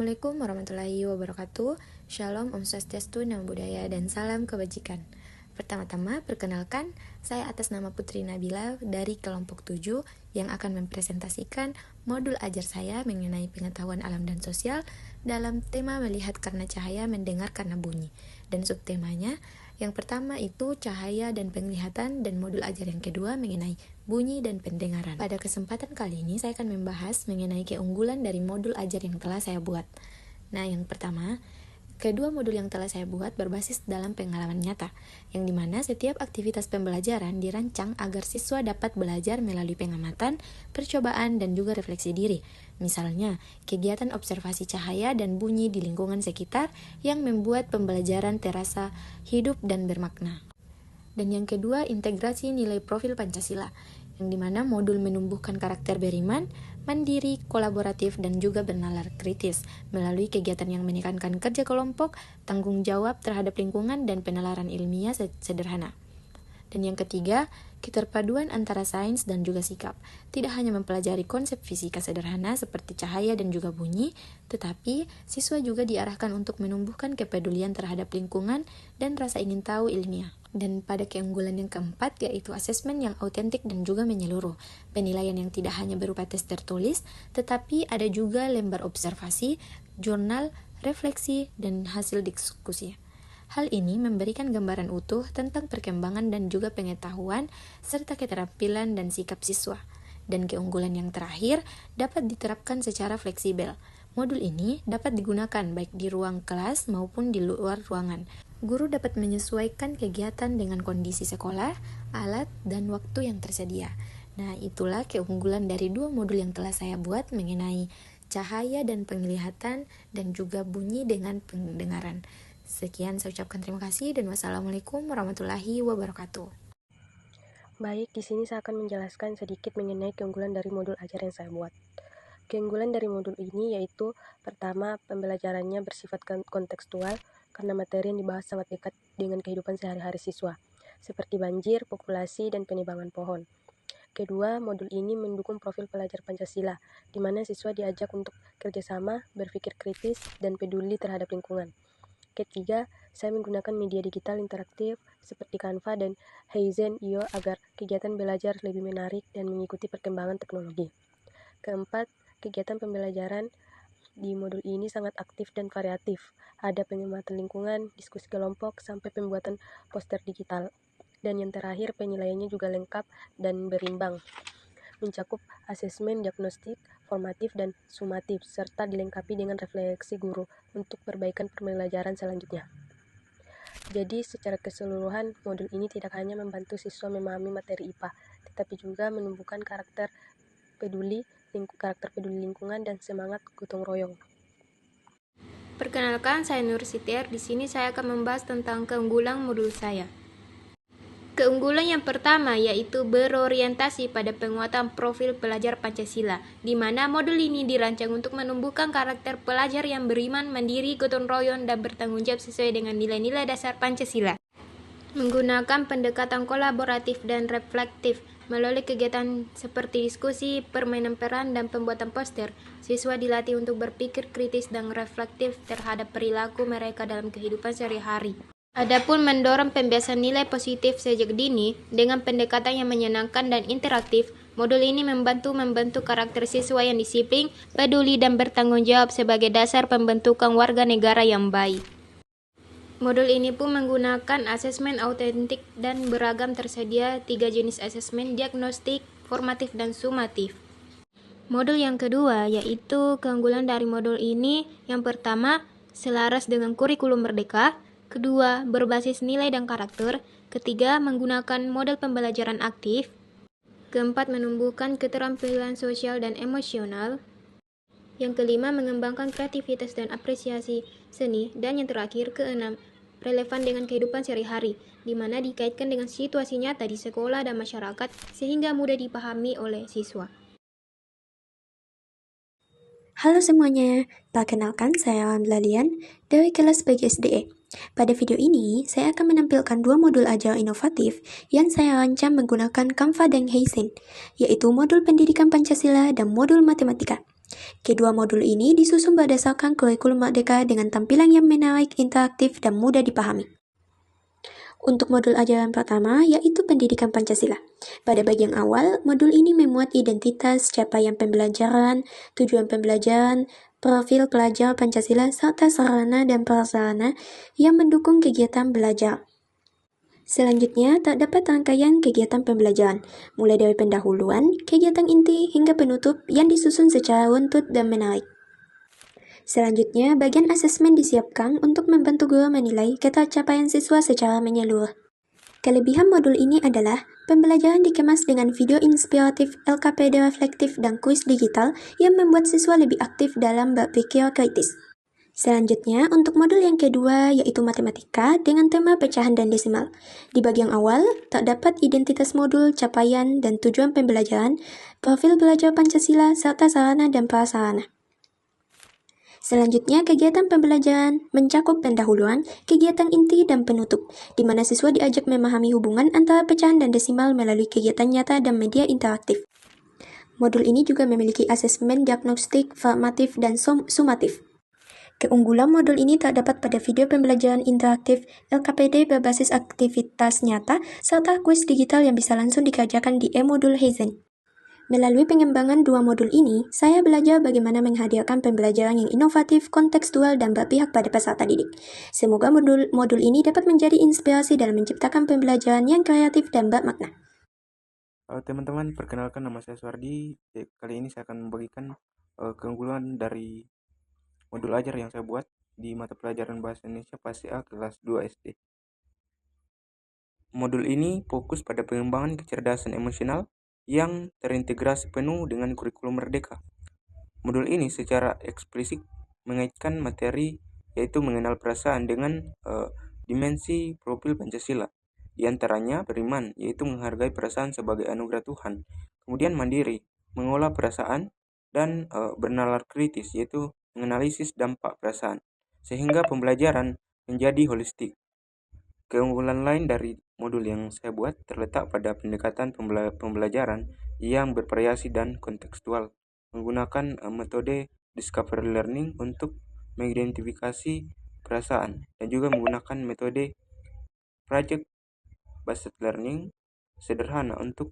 Assalamualaikum warahmatullahi wabarakatuh. Shalom, Om Swastiastu, Namo Buddhaya, dan salam kebajikan. Pertama-tama, perkenalkan, saya atas nama Putri Nabila dari kelompok 7 yang akan mempresentasikan modul ajar saya mengenai pengetahuan alam dan sosial dalam tema melihat karena cahaya, mendengar karena bunyi. Dan subtemanya, yang pertama itu cahaya dan penglihatan, dan modul ajar yang kedua mengenai bunyi dan pendengaran. Pada kesempatan kali ini saya akan membahas mengenai keunggulan dari modul ajar yang telah saya buat. Nah, yang pertama, kedua modul yang telah saya buat berbasis dalam pengalaman nyata, yang dimana setiap aktivitas pembelajaran dirancang agar siswa dapat belajar melalui pengamatan, percobaan, dan juga refleksi diri. Misalnya, kegiatan observasi cahaya dan bunyi di lingkungan sekitar yang membuat pembelajaran terasa hidup dan bermakna. Dan yang kedua, integrasi nilai profil Pancasila, yang dimana modul menumbuhkan karakter beriman, mandiri, kolaboratif, dan juga bernalar kritis melalui kegiatan yang menekankan kerja kelompok, tanggung jawab terhadap lingkungan, dan penalaran ilmiah sederhana. Dan yang ketiga, keterpaduan antara sains dan juga sikap. Tidak hanya mempelajari konsep fisika sederhana seperti cahaya dan juga bunyi, tetapi siswa juga diarahkan untuk menumbuhkan kepedulian terhadap lingkungan dan rasa ingin tahu ilmiah. Dan pada keunggulan yang keempat, yaitu asesmen yang autentik dan juga menyeluruh. Penilaian yang tidak hanya berupa tes tertulis, tetapi ada juga lembar observasi, jurnal, refleksi, dan hasil diskusi. Hal ini memberikan gambaran utuh tentang perkembangan dan juga pengetahuan, serta keterampilan dan sikap siswa. Dan keunggulan yang terakhir dapat diterapkan secara fleksibel. Modul ini dapat digunakan baik di ruang kelas maupun di luar ruangan. Guru dapat menyesuaikan kegiatan dengan kondisi sekolah, alat, dan waktu yang tersedia. Nah, itulah keunggulan dari dua modul yang telah saya buat mengenai cahaya dan penglihatan, dan juga bunyi dengan pendengaran. Sekian, saya ucapkan terima kasih dan wassalamualaikum warahmatullahi wabarakatuh. Baik, di sini saya akan menjelaskan sedikit mengenai keunggulan dari modul ajar yang saya buat. Keunggulan dari modul ini yaitu, pertama, pembelajarannya bersifat kontekstual karena materi yang dibahas sangat dekat dengan kehidupan sehari-hari siswa, seperti banjir, populasi, dan penebangan pohon. Kedua, modul ini mendukung profil pelajar Pancasila, di mana siswa diajak untuk kerjasama, berpikir kritis, dan peduli terhadap lingkungan. Ketiga, saya menggunakan media digital interaktif seperti Canva dan Heyzen.io agar kegiatan belajar lebih menarik dan mengikuti perkembangan teknologi. Keempat, kegiatan pembelajaran di modul ini sangat aktif dan variatif. Ada pengamatan lingkungan, diskusi kelompok, sampai pembuatan poster digital. Dan yang terakhir, penilaiannya juga lengkap dan berimbang, mencakup asesmen diagnostik, formatif, dan sumatif, serta dilengkapi dengan refleksi guru untuk perbaikan pembelajaran selanjutnya. Jadi, secara keseluruhan, modul ini tidak hanya membantu siswa memahami materi IPA, tetapi juga menumbuhkan karakter peduli lingkungan dan semangat gotong royong. Perkenalkan, saya Nur Sitiar. Di sini saya akan membahas tentang keunggulan modul saya. Keunggulan yang pertama yaitu berorientasi pada penguatan profil pelajar Pancasila, di mana modul ini dirancang untuk menumbuhkan karakter pelajar yang beriman, mandiri, gotong royong, dan bertanggung jawab sesuai dengan nilai-nilai dasar Pancasila. Menggunakan pendekatan kolaboratif dan reflektif melalui kegiatan seperti diskusi, permainan peran, dan pembuatan poster, siswa dilatih untuk berpikir kritis dan reflektif terhadap perilaku mereka dalam kehidupan sehari-hari. Adapun mendorong pembiasaan nilai positif sejak dini dengan pendekatan yang menyenangkan dan interaktif, modul ini membantu karakter siswa yang disiplin, peduli, dan bertanggung jawab sebagai dasar pembentukan warga negara yang baik. Modul ini pun menggunakan asesmen autentik dan beragam, tersedia 3 jenis asesmen: diagnostik, formatif, dan sumatif. Modul yang kedua yaitu keunggulan dari modul ini, yang pertama, selaras dengan kurikulum merdeka. Kedua, berbasis nilai dan karakter. Ketiga, menggunakan model pembelajaran aktif. Keempat, menumbuhkan keterampilan sosial dan emosional. Yang kelima, mengembangkan kreativitas dan apresiasi seni. Dan yang terakhir, keenam, relevan dengan kehidupan sehari-hari, di mana dikaitkan dengan situasi nyata di sekolah dan masyarakat, sehingga mudah dipahami oleh siswa. Halo semuanya, perkenalkan saya Alhamdulillah Lian dari kelas PGSDE. Pada video ini, saya akan menampilkan dua modul ajar inovatif yang saya rancang menggunakan Canva dan Heyzen, yaitu modul pendidikan Pancasila dan modul matematika. Kedua modul ini disusun berdasarkan kurikulum Merdeka dengan tampilan yang menarik, interaktif, dan mudah dipahami. Untuk modul ajaran pertama, yaitu Pendidikan Pancasila. Pada bagian awal, modul ini memuat identitas, capaian pembelajaran, tujuan pembelajaran, profil pelajar Pancasila, serta sarana dan prasarana yang mendukung kegiatan belajar. Selanjutnya, terdapat rangkaian kegiatan pembelajaran, mulai dari pendahuluan, kegiatan inti, hingga penutup yang disusun secara runtut dan menarik. Selanjutnya, bagian asesmen disiapkan untuk membantu guru menilai ketercapaian siswa secara menyeluruh. Kelebihan modul ini adalah pembelajaran dikemas dengan video inspiratif, LKPD reflektif, dan kuis digital yang membuat siswa lebih aktif dalam berpikir kritis. Selanjutnya, untuk modul yang kedua, yaitu matematika dengan tema pecahan dan desimal. Di bagian awal, terdapat identitas modul, capaian, dan tujuan pembelajaran, profil belajar Pancasila, serta sarana dan prasarana. Selanjutnya, kegiatan pembelajaran mencakup pendahuluan, kegiatan inti, dan penutup, di mana siswa diajak memahami hubungan antara pecahan dan desimal melalui kegiatan nyata dan media interaktif. Modul ini juga memiliki asesmen diagnostik, formatif, dan sumatif. Keunggulan modul ini terdapat pada video pembelajaran interaktif, LKPD berbasis aktivitas nyata, serta kuis digital yang bisa langsung dikerjakan di e-modul Heizen. Melalui pengembangan dua modul ini, saya belajar bagaimana menghadirkan pembelajaran yang inovatif, kontekstual, dan berpihak pada peserta didik. Semoga modul ini dapat menjadi inspirasi dalam menciptakan pembelajaran yang kreatif dan bermakna. Halo teman-teman, perkenalkan nama saya Suardi. Kali ini saya akan membagikan keunggulan dari modul ajar yang saya buat di mata pelajaran Bahasa Indonesia PASA kelas 2 SD. Modul ini fokus pada pengembangan kecerdasan emosional yang terintegrasi penuh dengan kurikulum Merdeka. Modul ini secara eksplisit mengaitkan materi yaitu mengenal perasaan dengan dimensi profil Pancasila. Di antaranya beriman, yaitu menghargai perasaan sebagai anugerah Tuhan. Kemudian mandiri, mengolah perasaan, dan bernalar kritis, yaitu menganalisis dampak perasaan. Sehingga pembelajaran menjadi holistik. Keunggulan lain dari modul yang saya buat terletak pada pendekatan pembelajaran yang bervariasi dan kontekstual, menggunakan metode discovery learning untuk mengidentifikasi perasaan, dan juga menggunakan metode project based learning sederhana untuk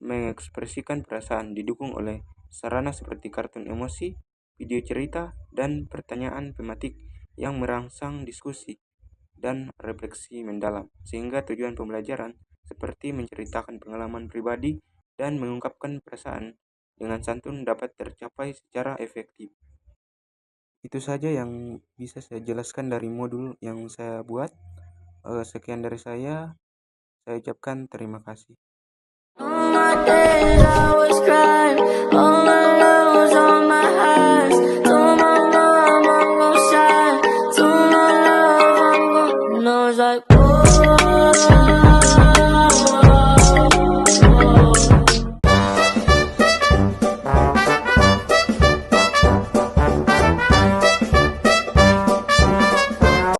mengekspresikan perasaan, didukung oleh sarana seperti kartun emosi, video cerita, dan pertanyaan tematik yang merangsang diskusi dan refleksi mendalam, sehingga tujuan pembelajaran seperti menceritakan pengalaman pribadi dan mengungkapkan perasaan dengan santun dapat tercapai secara efektif. Itu saja yang bisa saya jelaskan dari modul yang saya buat. Sekian dari saya ucapkan terima kasih.